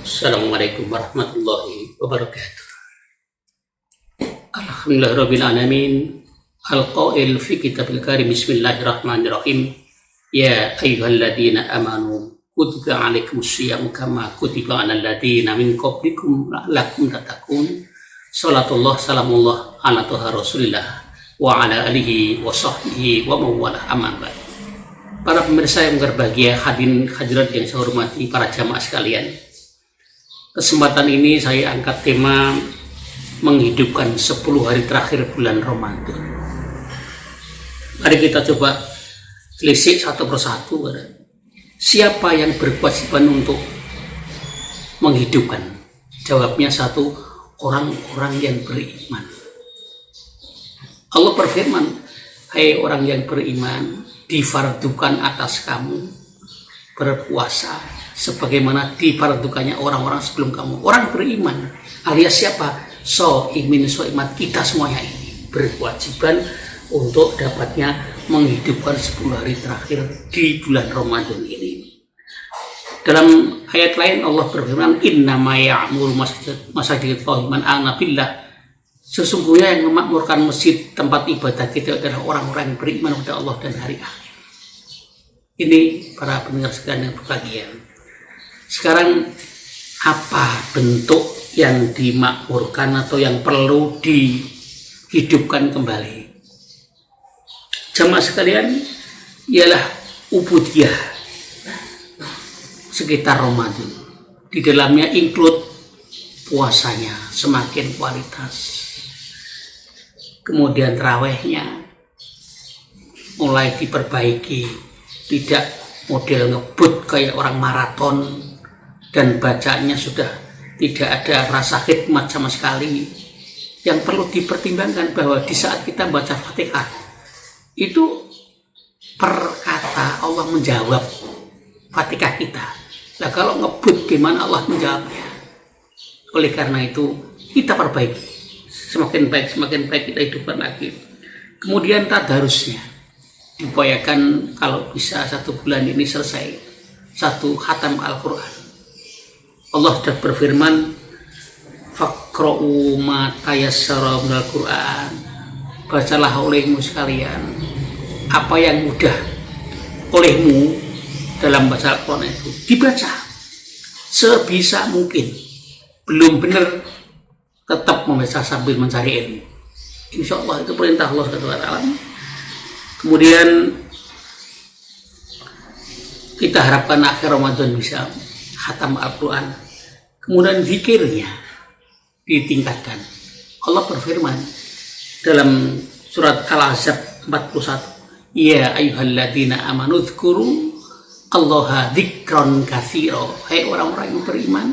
Assalamualaikum warahmatullahi wabarakatuh. Alhamdulillahirabbil alamin. Al-qail fi kitabil karim bismillahirrahmanirrahim. Ya ayyuhalladzina amanu kutiba alaikumus syiyamu kama kutiba alal ladzina min qablikum la'allakum tattaqun. Salatullah salamullah ala toha rasulillah wa ala alihi wa sahbihi wa mawalah amma ba'd. Para pemirsa yang berbahagia, hadirat yang saya hormati, para jamaah sekalian. Kesempatan ini saya angkat tema menghidupkan 10 hari terakhir bulan Ramadan. Mari kita coba telisik satu persatu. Siapa yang berkewajiban untuk menghidupkan? Jawabnya satu, orang-orang yang beriman. Allah berfirman, hai orang yang beriman, difardukan atas kamu berpuasa sebagaimana difardukannya orang-orang sebelum kamu. Orang beriman alias siapa? Soimat, kita semuanya ini berkewajiban untuk dapatnya menghidupkan 10 hari terakhir di bulan Ramadan ini. Dalam ayat lain Allah berfirman, innama ya'muru masajidallah man amana billah. Sesungguhnya yang memakmurkan masjid tempat ibadah kita adalah orang-orang yang beriman kepada Allah dan hari akhir. Ini para pendengar sekalian yang berbahagia. Sekarang apa bentuk yang dimakmurkan atau yang perlu dihidupkan kembali? Jamaah sekalian, ialah ubudiyah sekitar Ramadan. Di dalamnya include puasanya semakin kualitas. Kemudian tarawehnya mulai diperbaiki, tidak model ngebut kayak orang maraton, dan bacaannya sudah tidak ada rasa hikmat sama sekali. Yang perlu dipertimbangkan bahwa di saat kita baca Fatihah itu per kata Allah menjawab Fatihah kita. Nah kalau ngebut gimana Allah menjawabnya? Oleh karena itu kita perbaiki, semakin baik kita hidupkan lagi. Kemudian tadarusnya diupayakan kalau bisa 1 bulan ini selesai 1 khatam Al-Quran. Allah sudah berfirman, faqra'u ma tayassara minal Quran. Bacalah olehmu sekalian apa yang mudah olehmu dalam baca Al-Quran itu. Dibaca sebisa mungkin. Belum benar, tetap membaca sambil mencari ilmu. Insya Allah itu perintah Allah SWT. Kemudian kita harapkan akhir Ramadan bisa khatam Al-Quran. Kemudian zikirnya ditingkatkan. Allah berfirman dalam surat Al-Ahzab 41, ya ayyuhalladzina amanu dzkuru Allaha dzikran katsira. Hai orang-orang yang beriman,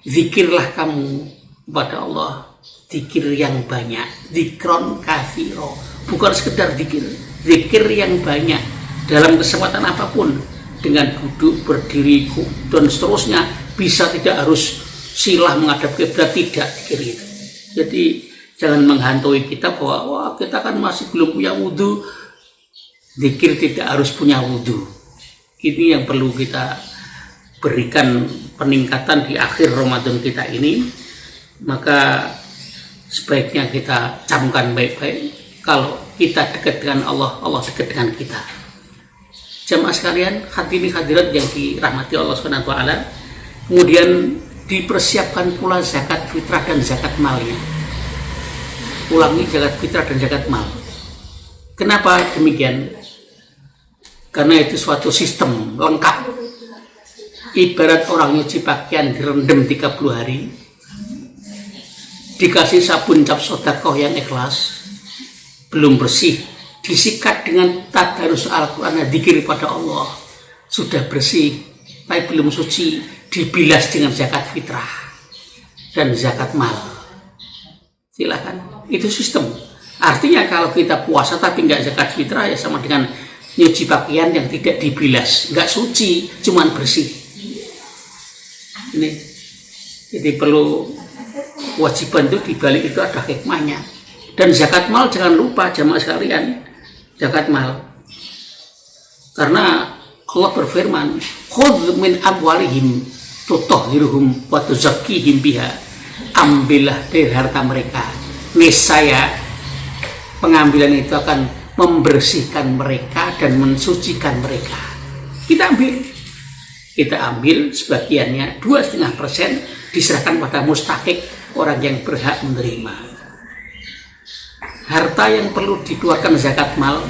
zikirlah kamu kepada Allah zikir yang banyak, zikron katsira. Bukan sekedar zikir yang banyak dalam kesempatan apapun, dengan duduk, berdiri, dan seterusnya. Bisa tidak harus silah menghadap kiblat, tidak zikir itu. Jadi jangan menghantui kita bahwa wah, kita kan masih belum punya wudhu. Zikir tidak harus punya wudhu. Ini yang perlu kita berikan peningkatan di akhir Ramadan kita ini. Maka sebaiknya kita camkan baik-baik. Kalau kita dekat dengan Allah, Allah dekat dengan kita. Jamaah sekalian, hadirin hadirat yang dirahmati Allah SWT. Kemudian dipersiapkan pula zakat fitrah dan zakat malnya. Ulangi, zakat fitrah dan zakat mal. Kenapa demikian? Karena itu suatu sistem lengkap. Ibarat orang nyuci pakaian direndam 30 hari, dikasih sabun cap sodakoh yang ikhlas, belum bersih, disikat dengan tadarus Al-Quran, dzikir pada Allah, sudah bersih tapi belum suci, dibilas dengan zakat fitrah dan zakat mal. Silakan, itu sistem. Artinya kalau kita puasa tapi nggak zakat fitrah, ya sama dengan nyuci pakaian yang tidak dibilas, nggak suci, cuman bersih. Ini jadi perlu kewajiban itu, dibalik itu ada hikmahnya. Dan zakat mal jangan lupa jamaah sekalian, zakat mal, karena Allah berfirman, khudz min amwalihim tutahhiruhum wa tuzakkihim biha, ambillah dari harta mereka, niscaya pengambilan itu akan membersihkan mereka dan mensucikan mereka. Kita ambil sebagiannya 2,5%, diserahkan pada mustahik, orang yang berhak menerima. Harta yang perlu dikeluarkan zakat mal,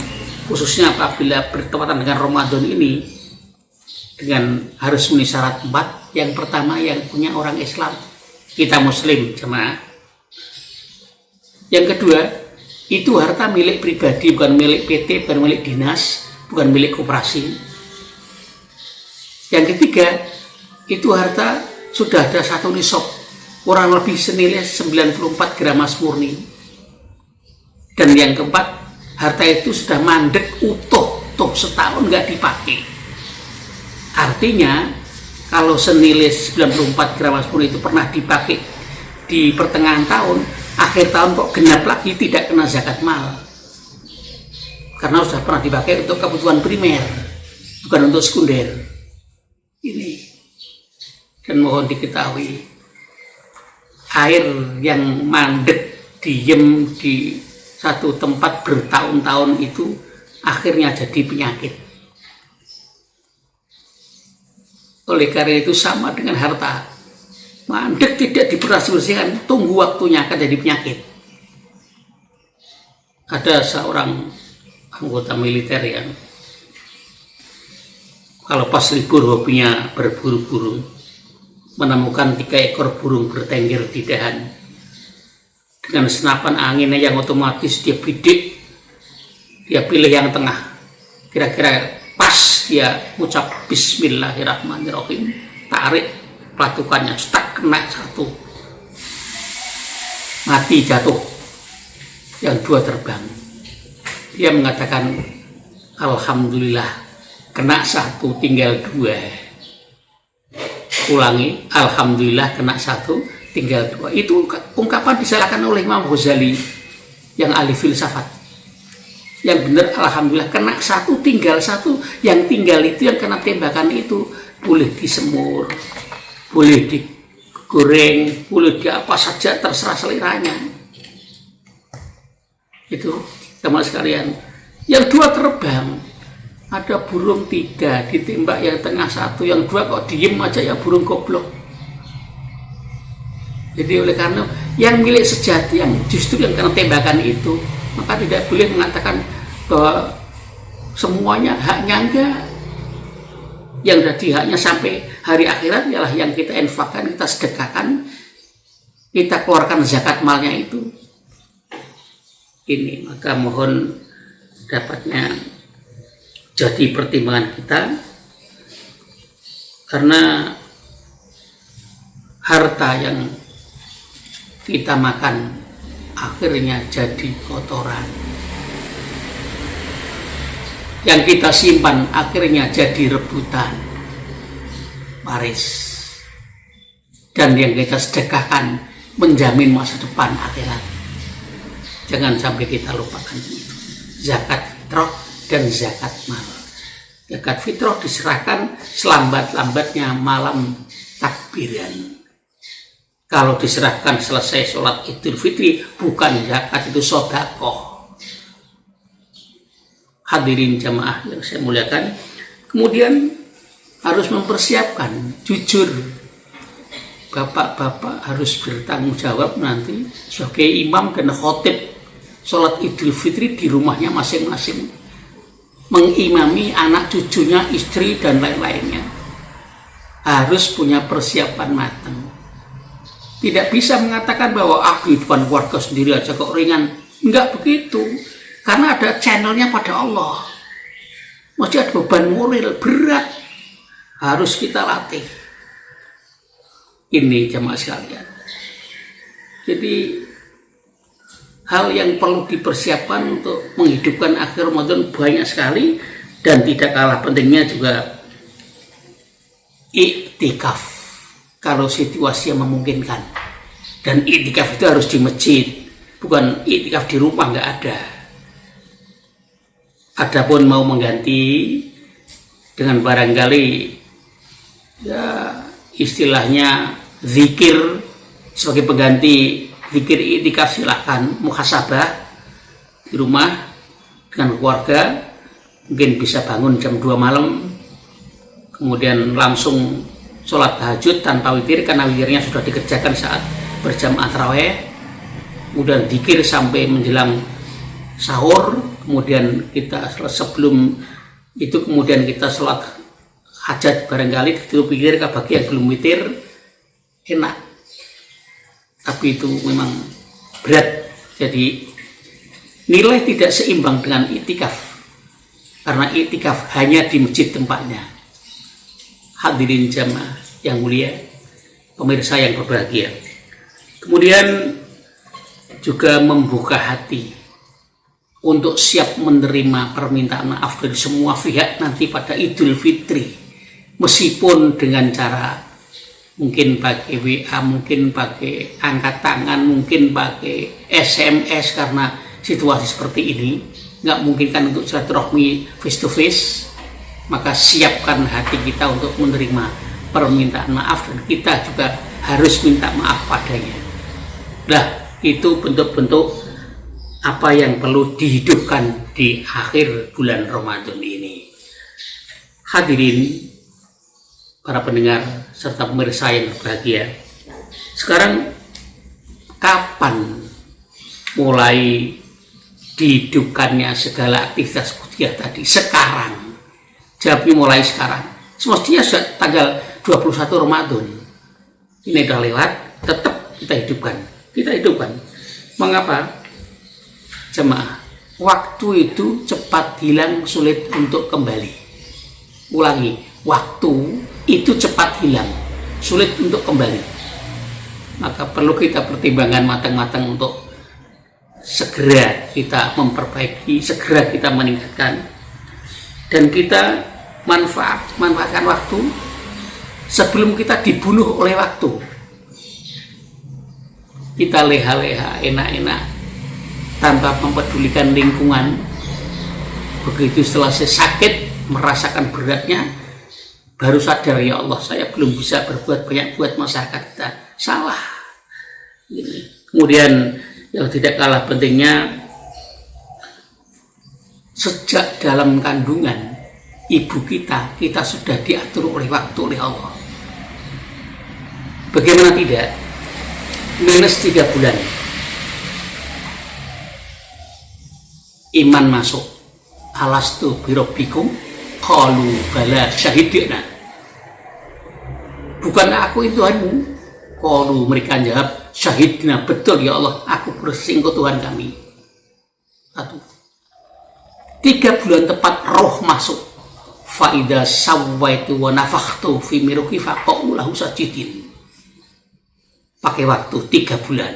khususnya apabila bertepatan dengan Ramadan ini, dengan harus memenuhi syarat 4. Yang pertama, yang punya orang Islam, kita Muslim jemaah. Yang kedua, itu harta milik pribadi, bukan milik PT, bukan milik dinas, bukan milik koperasi. Yang ketiga, itu harta sudah ada satu nisab, kurang lebih senilai 94 gram emas murni. Dan yang keempat, harta itu sudah mandek utuh, setahun nggak dipakai. Artinya, kalau senilai 94 gram emas murni itu pernah dipakai di pertengahan tahun, akhir tahun kok genap lagi, tidak kena zakat mal. Karena sudah pernah dipakai untuk kebutuhan primer, bukan untuk sekunder. Ini. Dan mohon diketahui, air yang mandek, diem di satu tempat bertahun-tahun itu akhirnya jadi penyakit. Oleh karena itu sama dengan harta, mandek tidak dibersihkan, tunggu waktunya akan jadi penyakit. Ada seorang anggota militer yang kalau pas libur hobinya berburu burung, menemukan 3 ekor burung bertengger di dahan. Dengan senapan anginnya yang otomatis dia bidik, dia pilih yang tengah. Kira-kira pas dia ucap Bismillahirrahmanirrahim, tarik pelatukannya, stuck, kena satu, mati, jatuh. Yang 2 terbang. Dia mengatakan, Alhamdulillah, kena 1 tinggal 2. Ulangi, Alhamdulillah kena 1 tinggal 2. Itu ungkapan disalahkan oleh Imam Ghazali yang ahli filsafat. Yang benar, Alhamdulillah kena 1 tinggal 1. Yang tinggal itu, yang kena tembakan itu, boleh disemur, boleh digoreng, boleh di apa saja, terserah seleranya. Itu sama sekalian. Yang 2 terbang, ada burung 3 ditembak, yang tengah 1, yang 2 kok diem aja, ya burung goblok. Jadi oleh karena yang milik sejati, yang justru yang kena tembakan itu, maka tidak boleh mengatakan bahwa semuanya haknya enggak. Yang jadi haknya sampai hari akhirat ialah yang kita infakkan, kita sedekahkan, kita keluarkan zakat malnya itu. Ini maka mohon dapatnya jadi pertimbangan kita, karena harta yang kita makan akhirnya jadi kotoran, yang kita simpan akhirnya jadi rebutan, waris, dan yang kita sedekahkan menjamin masa depan akhirat. Jangan sampai kita lupakan itu. Zakat fitrah dan zakat mal. Zakat fitrah diserahkan selambat-lambatnya malam takbiran. Kalau diserahkan selesai sholat Idul Fitri, bukan zakat, itu sedekah. Hadirin jamaah yang saya muliakan, kemudian harus mempersiapkan, jujur, bapak-bapak harus bertanggung jawab nanti sebagai imam dan khotib sholat Idul Fitri di rumahnya masing-masing, mengimami anak cucunya, istri, dan lain-lainnya. Harus punya persiapan matang. Tidak bisa mengatakan bahwa kehidupan keluarga sendiri aja kok ringan. Enggak begitu. Karena ada channelnya pada Allah. Masih ada beban moral berat. Harus kita latih. Ini jamaah sekalian. Jadi hal yang perlu dipersiapkan untuk menghidupkan akhir Ramadan banyak sekali. Dan tidak kalah pentingnya juga iktikaf, kalau situasi yang memungkinkan. Dan iktikaf itu harus di masjid, bukan iktikaf di rumah, nggak ada. Adapun mau mengganti dengan barangkali ya istilahnya zikir sebagai pengganti zikir iktikaf, silahkan muhasabah di rumah dengan keluarga, mungkin bisa bangun jam 2 malam kemudian langsung sholat tahajud tanpa witir karena witirnya sudah dikerjakan saat berjamaah tarawih, kemudian zikir sampai menjelang sahur, kemudian kita sebelum itu kemudian kita sholat hajat barangkali itu pikir bagi yang belum witir enak, tapi itu memang berat. Jadi nilai tidak seimbang dengan iktikaf karena iktikaf hanya di masjid tempatnya. Hadirin jamaah yang mulia, pemirsa yang berbahagia, kemudian juga membuka hati untuk siap menerima permintaan maaf dari semua pihak nanti pada Idul Fitri, meskipun dengan cara mungkin pakai WA, mungkin pakai angkat tangan, mungkin pakai SMS, karena situasi seperti ini nggak mungkin kan untuk silaturahmi face to face. Maka siapkan hati kita untuk menerima permintaan maaf, dan kita juga harus minta maaf padanya. Nah, itu bentuk-bentuk apa yang perlu dihidupkan di akhir bulan Ramadan ini. Hadirin para pendengar serta pemirsa yang berbahagia, sekarang kapan mulai dihidupkannya segala aktivitas kuliah tadi? Sekarang. Jawabnya mulai sekarang. Semestinya tanggal 21 Ramadan ini udah lewat, tetap kita hidupkan. Kita hidupkan. Mengapa? Jemaah, waktu itu cepat hilang, sulit untuk kembali. Ulangi, waktu itu cepat hilang, sulit untuk kembali. Maka perlu kita pertimbangkan matang-matang untuk segera kita memperbaiki, segera kita meningkatkan, dan kita manfaatkan waktu sebelum kita dibunuh oleh waktu. Kita leha-leha, enak-enak tanpa mempedulikan lingkungan. Begitu selesai sakit, merasakan beratnya, baru sadar, ya Allah, saya belum bisa berbuat banyak buat masyarakat kita. Salah. Kemudian yang tidak kalah pentingnya, sejak dalam kandungan ibu kita sudah diatur oleh waktu oleh Allah. Bagaimana tidak? Minus 3 bulan iman masuk. Alastu birabbikum qalu bala syahidna. Bukan aku itu Tuhanmu? Qalu, mereka jawab, syahidna, betul ya Allah, aku bersinggung Tuhan kami. 3 bulan tepat roh masuk. Faida sawaitu wa nafakhtu fi miruhi faqa'u lahu sajidin. Pakai waktu 3 bulan.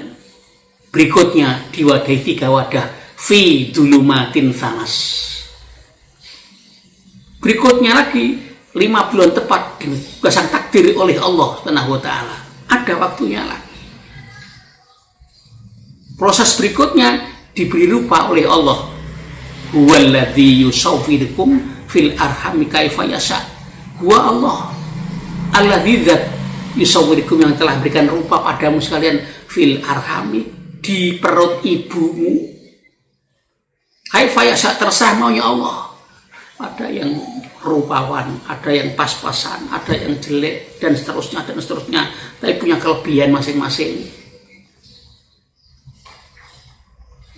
Berikutnya diwadahi 3 wadah fi dulumatin sanas. Berikutnya lagi 5 bulan tepat dipasang takdir oleh Allah Subhanahu wa taala. Ada waktunya lagi. Proses berikutnya diberi rupa oleh Allah. Huwallazi yusawwirukum fil arhami kaifa yasha. Huwa Allah alladzi dzat yusawwirukum, yang telah berikan rupa padamu sekalian fil arhami, di perut ibumu, kaifa yasha, terserah maunya Allah. Ada yang rupawan, ada yang pas-pasan, ada yang jelek, dan seterusnya, tapi punya kelebihan masing-masing.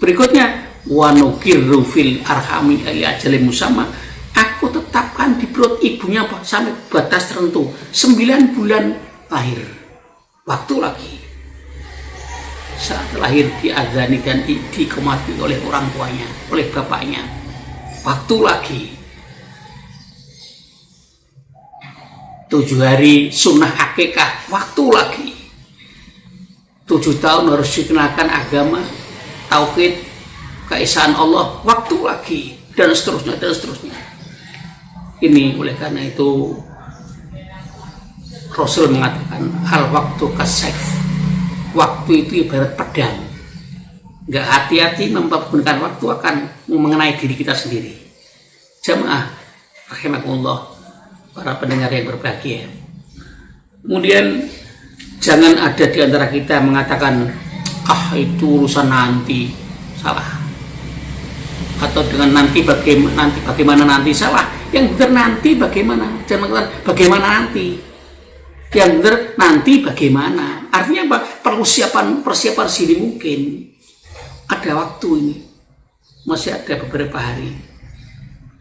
Berikutnya, wa nukirru fil arhami ila ajalin musamma, aku tetapkan di perut ibunya sampai batas tertentu, 9 bulan lahir. Waktu lagi. Saat lahir diazani dan dikomati oleh orang tuanya, oleh bapaknya. Waktu lagi. 7 hari sunnah akikah, waktu lagi. 7 tahun harus dikenalkan agama, tauhid, keesaan Allah, waktu lagi, dan seterusnya. Ini oleh karena itu Rasul mengatakan al waktu kasef, waktu itu ibarat pedang. Nggak hati-hati menggunakan waktu akan mengenai diri kita sendiri. Jamaah rahimakumullah, para pendengar yang berbahagia, Kemudian jangan ada di antara kita mengatakan itu urusan nanti, salah. Atau dengan nanti bagaimana nanti, salah. Yang benar nanti bagaimana, jangan mengatakan bagaimana nanti. Yang benar nanti bagaimana. Artinya apa? Persiapan sini mungkin. Ada waktu ini, masih ada beberapa hari.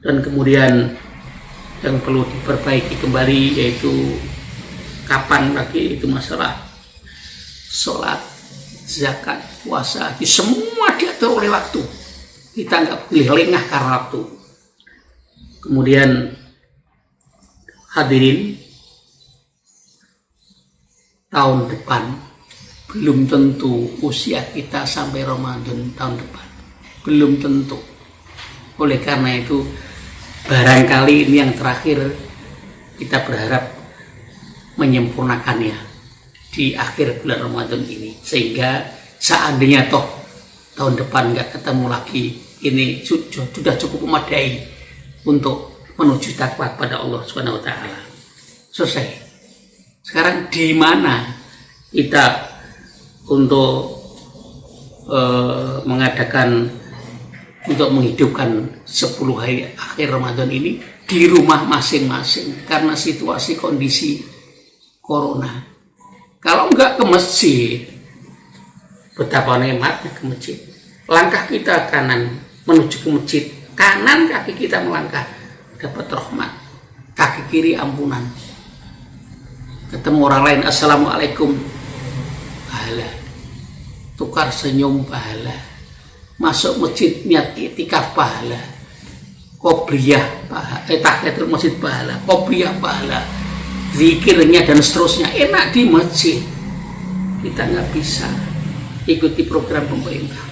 Dan kemudian yang perlu diperbaiki kembali yaitu kapan lagi, itu masalah sholat, zakat, puasa, semua diatur oleh waktu. Kita nggak boleh lengah karena waktu. Kemudian hadirin, tahun depan belum tentu usia kita sampai Ramadan tahun depan. Belum tentu. Oleh karena itu, barangkali ini yang terakhir, kita berharap menyempurnakannya di akhir bulan Ramadan ini, sehingga seandainya toh tahun depan nggak ketemu lagi, ini sudah cukup memadai untuk menuju takwa pada Allah Subhanahu wa taala. Selesai. Sekarang di mana kita untuk mengadakan, untuk menghidupkan 10 hari akhir Ramadan ini? Di rumah masing-masing, karena situasi kondisi corona. Kalau enggak ke masjid, betapa nikmatnya ke masjid. Langkah kita kanan menuju ke masjid, kanan kaki kita melangkah dapat rahmat, kaki kiri ampunan. Ketemu orang lain, assalamualaikum, pahala. Tukar senyum, pahala. Masuk masjid niat iktikaf, pahala. Qobliyah, pahala. Tahiyatul masjid, pahala. Qobliyah, pahala. Zikirnya dan seterusnya enak di masjid. Kita nggak bisa ikuti program pemerintah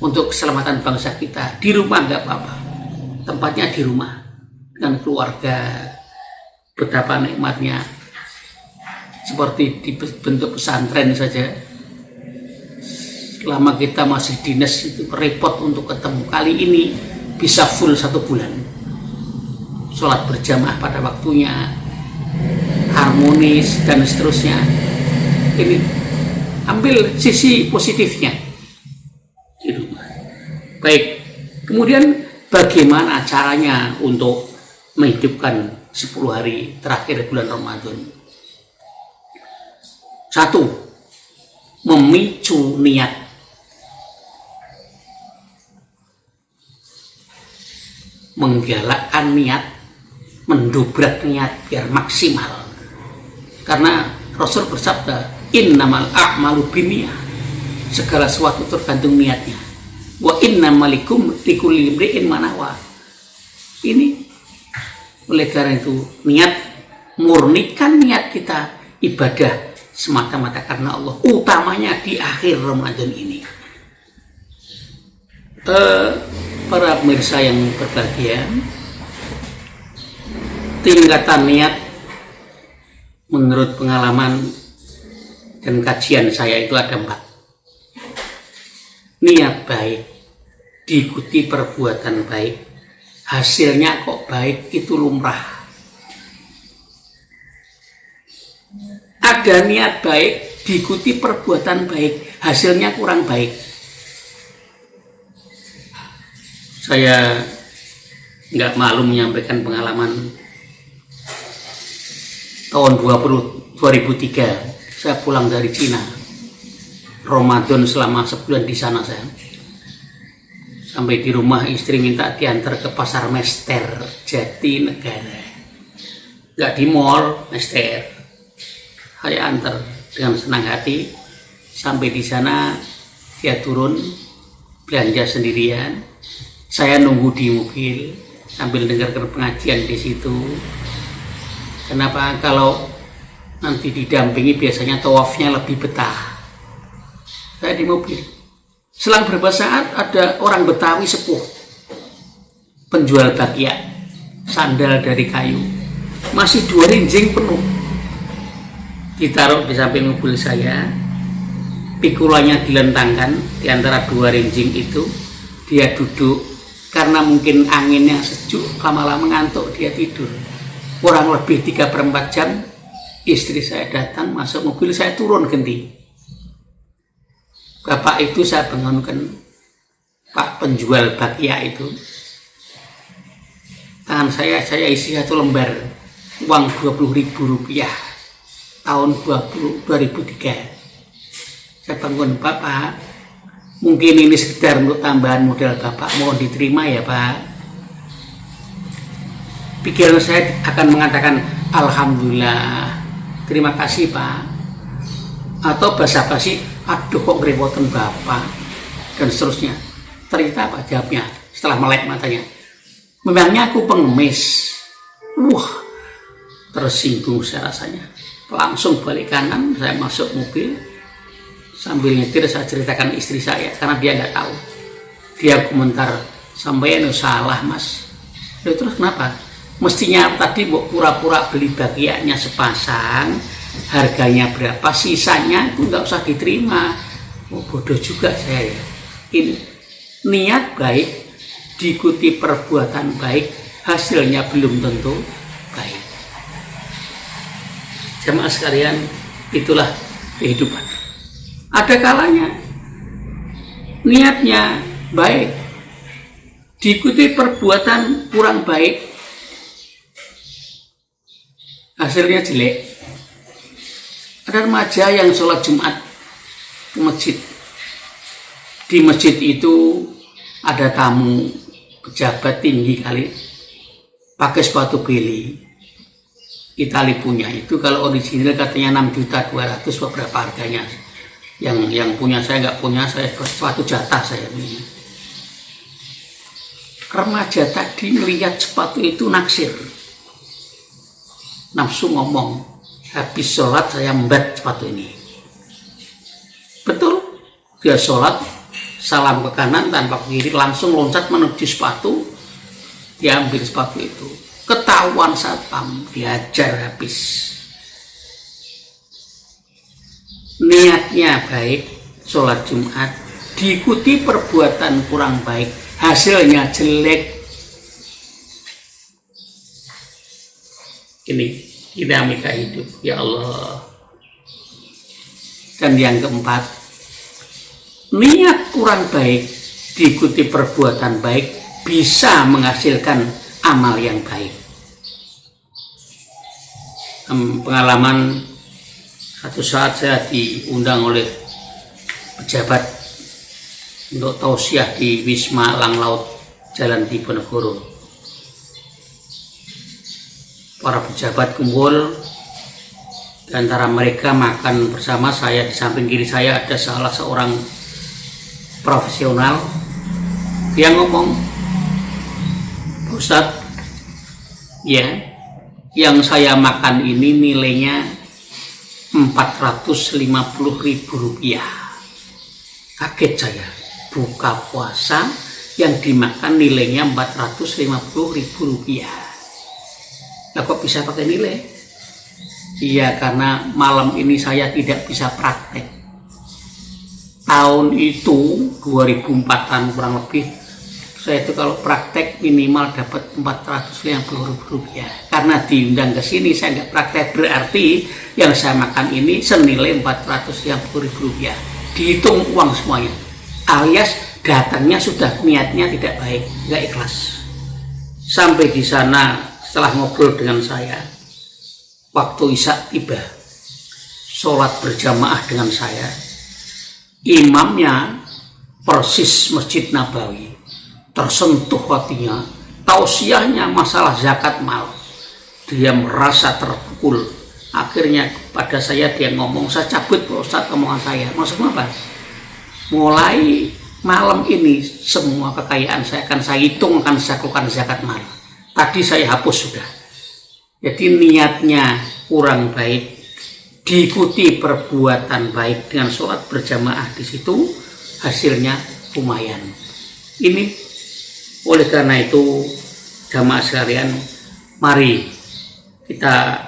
untuk keselamatan bangsa kita. Di rumah nggak apa-apa, tempatnya di rumah dengan keluarga. Betapa nikmatnya, seperti di bentuk pesantren saja. Selama kita masih dinas itu repot untuk ketemu. Kali ini bisa full 1 bulan. Sholat berjamaah pada waktunya, harmonis dan seterusnya. Ini ambil sisi positifnya di rumah. Baik, kemudian bagaimana caranya untuk menghidupkan 10 hari terakhir bulan Ramadan? 1, memicu niat. Menggalakkan niat, mendobrak niat biar maksimal. Karena Rasul bersabda, innamal a'malu binniyah, segala sesuatu tergantung niatnya. Wa innamal likulli imri'in ma nawa. Ini oleh karena itu, niat, murnikan niat kita ibadah semata-mata karena Allah, utamanya di akhir Ramadan ini. Para pemirsa yang berbahagia, tingkatan niat menurut pengalaman dan kajian saya itu ada 4. Niat baik, diikuti perbuatan baik, hasilnya kok baik, itu lumrah. Ada niat baik, diikuti perbuatan baik, hasilnya kurang baik. Saya nggak malu menyampaikan pengalaman tahun 2003. Saya pulang dari Cina, Ramadan selama sebulan di sana. Saya sampai di rumah, istri minta diantar ke pasar Mester Jatinegara, nggak di mall, Mester. Saya antar dengan senang hati. Sampai di sana, dia turun belanja sendirian. Saya nunggu di mobil sambil dengarkan pengajian di situ. Kenapa? Kalau nanti didampingi biasanya tawafnya lebih betah. Saya di mobil. Selang beberapa saat ada orang Betawi sepuh, penjual bakyak, sandal dari kayu, masih 2 rinjing penuh, ditaruh di samping mobil saya. Pikulanya dilentangkan di antara 2 rinjing itu. Dia duduk, karena mungkin anginnya sejuk, lama-lama ngantuk, dia tidur. Kurang lebih 3/4 jam istri saya datang masuk mobil, saya turun ganti. Bapak itu saya bangunkan, Pak penjual bakya itu. Tangan saya isi 1 lembar uang Rp20.000 tahun 2003. Saya bangun, Bapak, mungkin ini sekedar untuk tambahan modal Bapak, mohon diterima ya Pak. Pikiran saya akan mengatakan alhamdulillah, terima kasih Pak, atau basa-basi aduh kok ngerepotin Bapak, dan seterusnya. Ternyata apa jawabnya setelah melek matanya? Memangnya aku pengemis? Wah, tersinggung saya rasanya. Langsung balik kanan, saya masuk mobil. Sambil nyetir saya ceritakan istri saya, karena dia nggak tahu. Dia komentar, sampeyan salah Mas. Ya, terus kenapa? Mestinya tadi mau pura-pura beli bagiannya sepasang, harganya berapa, sisanya itu nggak usah diterima. Oh, bodoh juga saya ya. Ini niat baik diikuti perbuatan baik, hasilnya belum tentu baik. Jamaah sekalian, itulah kehidupan. Ada kalanya niatnya baik, diikuti perbuatan kurang baik, hasilnya jelek. Ada remaja yang sholat Jumat ke masjid. Di masjid itu ada tamu pejabat tinggi kali, pakai sepatu Beli Itali punya. Itu kalau original katanya 6.200.000, beberapa harganya. Yang punya saya nggak punya, saya sepatu jatah saya punya. Remaja tadi melihat sepatu itu naksir, nafsu ngomong, habis sholat saya membat sepatu ini. Betul, dia sholat, salam ke kanan tanpa kiri, langsung loncat menuju sepatu, dia ambil sepatu itu. Ketahuan satpam, diajar habis. Niatnya baik, sholat Jumat, diikuti perbuatan kurang baik, hasilnya jelek. Ini dinamika hidup, ya Allah. Dan yang keempat, niat kurang baik diikuti perbuatan baik bisa menghasilkan amal yang baik. Pengalaman, satu saat saya diundang oleh pejabat untuk tausiah di Wisma Langlaut Jalan Diponegoro. Para pejabat kumpul, di antara mereka makan bersama saya. Di samping kiri saya ada salah seorang profesional. Dia ngomong, Ustadz, ya, yang saya makan ini nilainya Rp450.000. Kaget saya, buka puasa yang dimakan nilainya Rp450.000. Nah, kok bisa pakai nilai? Iya, karena malam ini saya tidak bisa praktek. Tahun itu 2004-an kurang lebih, saya itu kalau praktek minimal dapat Rp450.000. Karena diundang ke sini saya nggak praktek, berarti yang saya makan ini senilai Rp450.000. Dihitung uang semuanya, alias datangnya sudah niatnya tidak baik, nggak ikhlas. Sampai di sana setelah ngobrol dengan saya, waktu Isya tiba, sholat berjamaah dengan saya, imamnya persis Masjid Nabawi. Tersentuh hatinya, tausiahnya masalah zakat mal. Dia merasa terpukul. Akhirnya pada saya dia ngomong, saya cabut Pak Ustadz omongan saya. Maksudnya apa? Mulai malam ini semua kekayaan saya akan saya hitung, akan saya lakukan zakat mal. Tadi saya hapus sudah. Jadi niatnya kurang baik, diikuti perbuatan baik dengan sholat berjamaah di situ, hasilnya lumayan. Ini oleh karena itu, jamaah sekalian, mari kita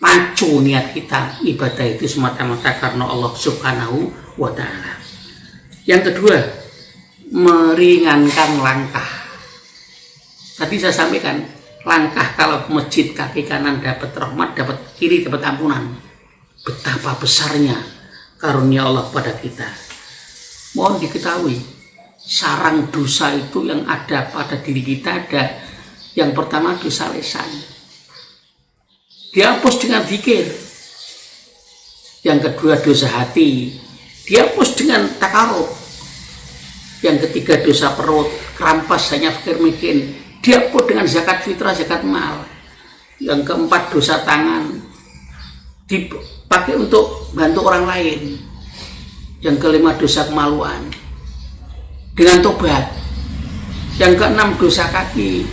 pacu niat kita, ibadah itu semata-mata karena Allah Subhanahu wa Ta'ala. Yang kedua, meringankan langkah. Tadi saya sampaikan, Langkah kalau ke masjid, kaki kanan dapat rahmat, dapat kiri dapat ampunan. Betapa besarnya karunia Allah pada kita. Mohon diketahui, sarang dosa itu yang ada pada diri kita ada. Yang pertama dosa lisan, dihapus dengan zikir. Yang kedua dosa hati, dihapus dengan takarub. Yang ketiga dosa perut, kerampas hanya fikir miskin, dihapus dengan zakat fitrah, zakat mal. Yang keempat dosa tangan, dipakai untuk bantu orang lain. Yang kelima dosa kemaluan dengan tobat. Yang keenam dosa kaki,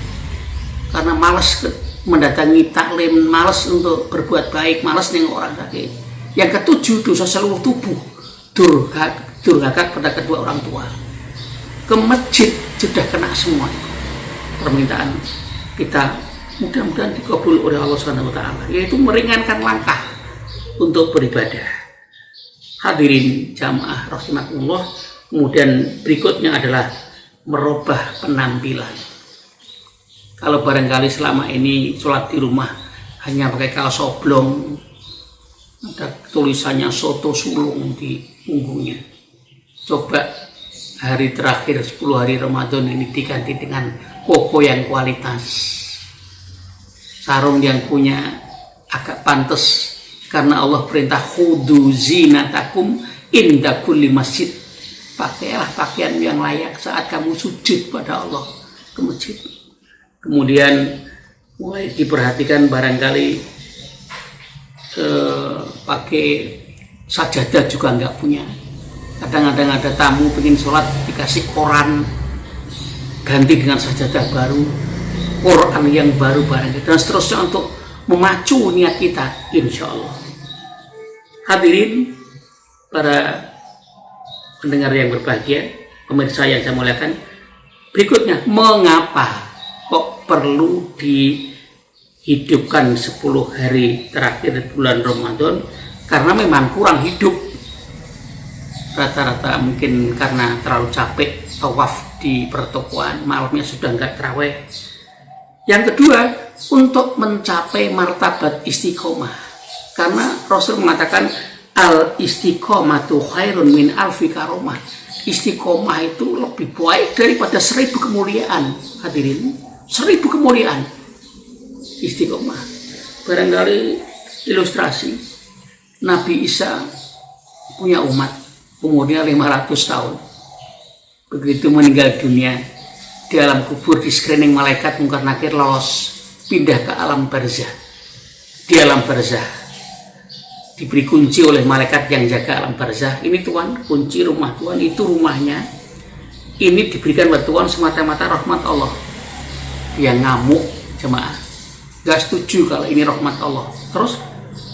karena malas mendatangi taklim, malas untuk berbuat baik, malas nengok orang sakit. Yang ketujuh dosa seluruh tubuh, durhaka pada kedua orang tua. Ke masjid sudah kena semua. Permintaan kita mudah-mudahan dikabul oleh Allah SWT, yaitu meringankan langkah untuk beribadah. Hadirin jamaah rahimakumullah. Kemudian berikutnya adalah merubah penampilan. Kalau barangkali selama ini sholat di rumah hanya pakai kaos oblong, ada tulisannya soto sulung di punggungnya. Coba hari terakhir 10 hari Ramadan ini diganti dengan koko yang kualitas, sarung yang punya agak pantas, karena Allah perintah khudu zinatakum inda kulli masjid. Pakailah pakaian yang layak saat kamu sujud pada Allah ke masjid. Kemudian mulai diperhatikan barangkali pakai sajadah juga nggak punya. Kadang-kadang ada tamu pengen sholat dikasih koran, ganti dengan sajadah baru, Quran yang baru barangkali, dan seterusnya untuk memacu niat kita, insya Allah. Hadirin para pendengar yang berbahagia, pemirsa yang saya muliakan, berikutnya mengapa kok perlu dihidupkan 10 hari terakhir bulan Ramadan? Karena memang kurang hidup. Rata-rata mungkin karena terlalu capek tawaf di pertokoan, malamnya sudah enggak terawih. Yang kedua, untuk mencapai martabat istiqomah. Karena Rasul mengatakan al istiqomatu khairun min alfi karomah. Istiqomah itu lebih baik daripada 1000 kemuliaan. Hadirin, 1000 kemuliaan istiqomah. Barangkali ilustrasi, Nabi Isa punya umat umurnya 500 tahun. Begitu meninggal dunia, di alam kubur di screening malaikat Munkar Nakir, lolos pindah ke alam barzah. Di alam barzah diberi kunci oleh malaikat yang jaga alam barzah. Ini Tuhan, kunci rumah Tuhan, itu rumahnya. Ini diberikan buat Tuhan semata-mata rahmat Allah. Dia ngamuk jemaah, gak setuju kalau ini rahmat Allah. Terus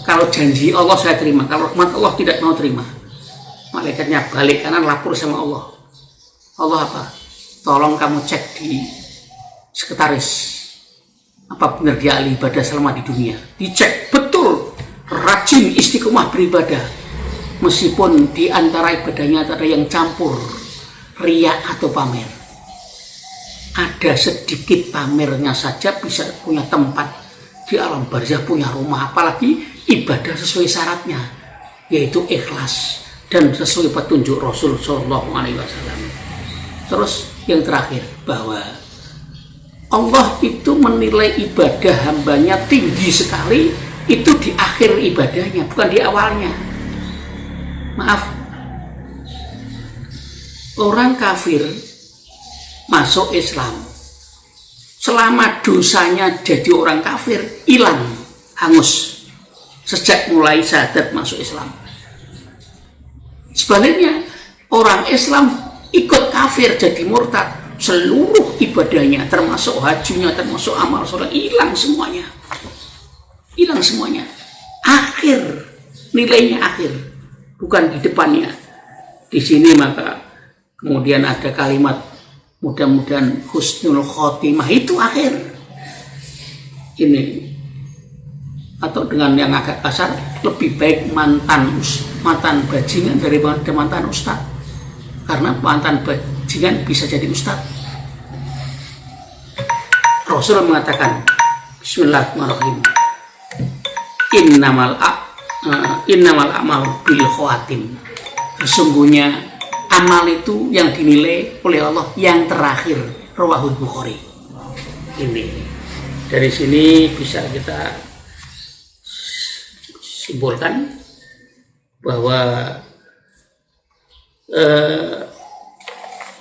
kalau janji Allah saya terima, kalau rahmat Allah tidak mau terima. Malaikatnya balik kanan lapor sama Allah. Allah apa? Tolong kamu cek di sekretaris, apa benar dia ahli ibadah selama di dunia. Dicek betul, rajin istiqomah beribadah, meskipun di antara ibadahnya ada yang campur riya atau pamer. Ada sedikit pamernya saja bisa punya tempat di alam barzah, punya rumah, apalagi ibadah sesuai syaratnya, yaitu ikhlas dan sesuai petunjuk Rasul Shallallahu Alaihi Wasallam. Terus yang terakhir, bahwa Allah itu menilai ibadah hambanya tinggi sekali itu di akhir ibadahnya, bukan di awalnya. Maaf, orang kafir masuk Islam, selama dosanya jadi orang kafir hilang, hangus sejak mulai syahadat masuk Islam. Sebaliknya, orang Islam ikut kafir jadi murtad, seluruh ibadahnya termasuk hajinya, termasuk amal soleh hilang semuanya. Hilang semuanya. Akhir, nilainya akhir, bukan di depannya. Di sini maka kemudian ada kalimat mudah-mudahan husnul khotimah, itu akhir. Ini atau dengan yang agak kasar, lebih baik mantan bajingan daripada mantan ustadz, karena mantan bajingan bisa jadi ustadz. Rasul mengatakan Bismillahirrahmanirrahim. Innamal amal bil khawatim. Sesungguhnya amal itu yang dinilai oleh Allah yang terakhir. Rawahul Bukhari. Ini dari sini bisa kita simpulkan bahwa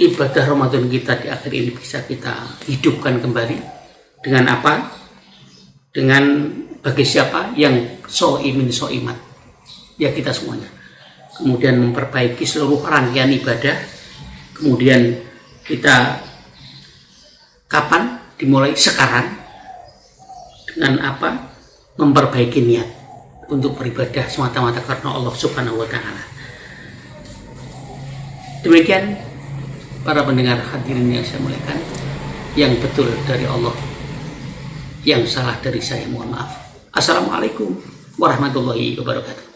ibadah Ramadan kita di akhir ini bisa kita hidupkan kembali dengan apa? Dengan bagi siapa yang so'imin so'imat, ya kita semuanya. Kemudian memperbaiki seluruh rangkaian ibadah. Kemudian kita kapan? Dimulai sekarang. Dengan apa? Memperbaiki niat untuk beribadah semata-mata karena Allah Subhanahu wa Ta'ala. Demikian para pendengar hadirin yang saya muliakan, yang betul dari Allah, yang salah dari saya mohon maaf. Assalamualaikum warahmatullahi wabarakatuh.